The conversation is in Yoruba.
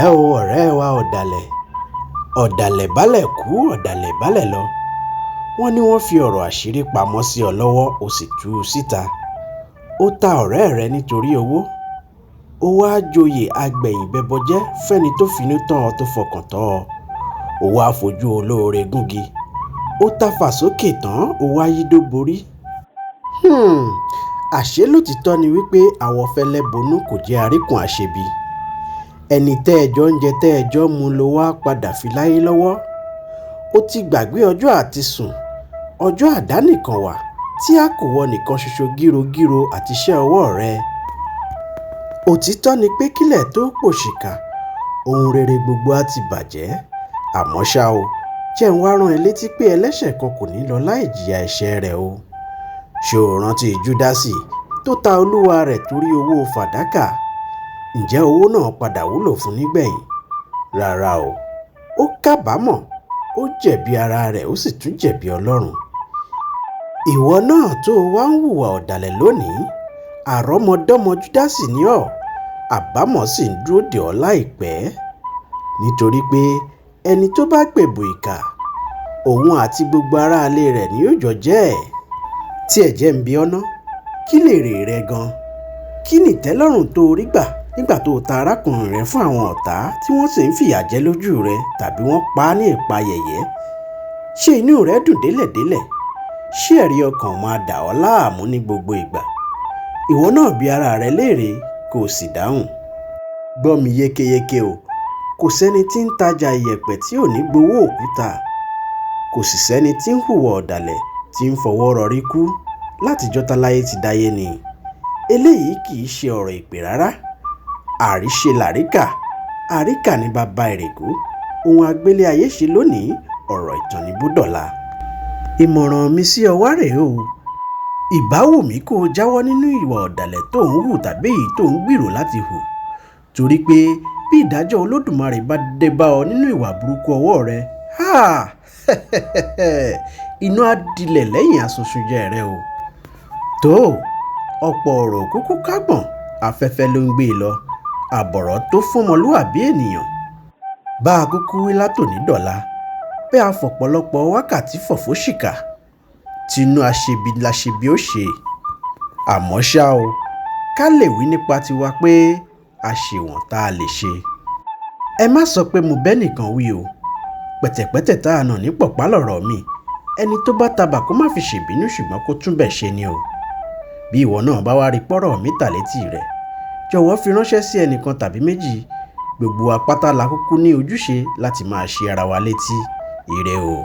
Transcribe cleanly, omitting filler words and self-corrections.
ǹlẹ́ o ọ̀rẹ́ wa ọ̀dàlẹ̀ balẹ̀ kú ọ̀dàlẹ̀ balẹ̀ lọ. Wọ́n ní wọ́n fi ọ̀rọ̀ àṣírí pamọ́ sí ọ lọ́wọ́ o sì tú u síta. Ó ta ọ̀rẹ́ rẹ nítorí owó. Ó wá joyè agbẹ̀yìnbẹbọjẹ́ fẹ́ni tó finú tán ọ tó fọkàn tán ọ. Ó wá fojú olóore gúngi. Ó tafà sókè tán ó wá yídó borí. Àṣé lótìtọ́ ni wípé àwọ̀fẹ́lẹ́ bonú kò jẹ́ àríkùn àṣebi. Ẹni tẹ́ẹ̀jọ́ ń jẹ tẹ́ẹ̀jọ́ mu ló wá padà fi láyé lọ́wọ́. Ó ti gbàgbé ọjọ́ àti sùn, ọjọ́ àdánìkan wà tí a kò wọ nìkan ṣoṣo gírogíro àti iṣẹ́ ọwọ́ rẹ. Òtítọ́ ni pé kílẹ̀ tó pòṣìkà, ohun rere gbogbo á ti bàjẹ́. Àmọ́ ṣá o, jẹ́ ń wá rán ẹ létí pé ẹlẹ́ṣẹ̀ kan kò ní lọ láì jìyà ẹ̀ṣẹ̀ rẹ̀ o. Ṣé o rántí Júdásì tó ta olúwa rẹ̀ torí owó fàdákà? Ǹjẹ́ owó náà padà wúlò fún nígbẹ̀yìn? Rárá o, ó kábàámọ̀, ó jẹ̀bi ara rẹ̀ ó sì tún jẹ̀bi Ọlọ́run. Ìwọ náà tó wá ń hùwà ọ̀dàlẹ̀ lónìí, àrọ́mọdọ́mọ Júdásì ni ọ́, àbámọ̀ sì ń dúró dè ọ́ láìpẹ́. Nítorí pé ẹni tó bá gbèbò ìkà, òun àti gbogbo aráalé rẹ̀ ni yóò jọ jẹ́ ẹ̀. Tí ẹ̀jẹ̀ ń bi ọ́ ná, kí lèrè rẹ gan? Kí ni ìtẹ́lọ́rùn tó rí gbà nígbà tó ta arákùnrin rẹ fún àwọn ọ̀tá tí wọ́n sì ń fìyà jẹ lójú rẹ tàbí wọ́n pa á ní ìpa yẹ̀yẹ́? Ṣé inú rẹ dùn délẹ̀délẹ̀? Ṣé ẹ̀rí ọkàn máa dà ọ́ láàmú ní gbogbo ìgbà? Ìwọ náà bi ara rẹ léèrè kó o sì dáhùn. Gbọ́ mi yékéyéké o, kò sẹ́ni tí ń tajà iyẹ̀pẹ̀ tí ò ní gbowó òkúta. Kò sì sẹ́ni tí ń hùwà ọ̀dàlẹ̀ tí ń fọwọ́ rọrí kú látijọ́ táláyé ti dáyé ni. Eléyìí kì í ṣe ọ̀rọ̀ ìpè rárá. Àríṣe làríkà, àríkà ní baba ìrègùn. Ohun agbélé ayé ṣe lónìí, ọ̀rọ̀ ìtàn ní búdọ̀la. Ìmọ̀ràn mi sí ọ wá rèé o. Ìbá wù mí kó o jáwọ́ nínú ìwà ọ̀dàlẹ̀ tó ń hù tàbí èyí tó ń gbèrò láti hù. Torí pé bí ìdájọ́ Olódùmarè bá dé bá ọ nínú ìwà burúkú ọwọ́ rẹ, iná á dilẹ̀ lẹ́yìn asunsunjẹ rẹ o. Tó ọ̀pọ̀ ọ̀rọ̀ kúkú kágbọ̀n, afẹ́fẹ́ ló ń gbé lọ, àbọ̀rọ̀ tó fọ́mọlúwàbí ènìyàn. Bá a kúkú wí látòní dọ̀la pé a fọ̀pọ̀lọpọ̀ wákàtí fọ̀fóṣìkà, tinú aṣebi laṣebi ó ṣe. Àmọ́ ṣá o, ká lè wí nípa tiwa pé a ṣèwọ̀n tá a lè ṣe. Ẹ má sọ pé mo bẹ́ nìkan wí o. Pẹ̀tẹ̀pẹ́tẹ̀ tá a nà ní pọ̀pá lọ̀rọ̀ mi. Ẹni tó bá tabà kó má fi ṣèbínú ṣùgbọ́n kó túnbẹ̀ ṣe ni o. Bí ìwọ náà bá wá rí pọ́rọ̀ mi tà létí rẹ̀, jọ̀wọ́ fi ránṣẹ́ sí ẹnìkan tàbí méjì. Gbogbo apáta la kúkú ní ojúṣe láti máa ṣe ara wa létí. Ire o.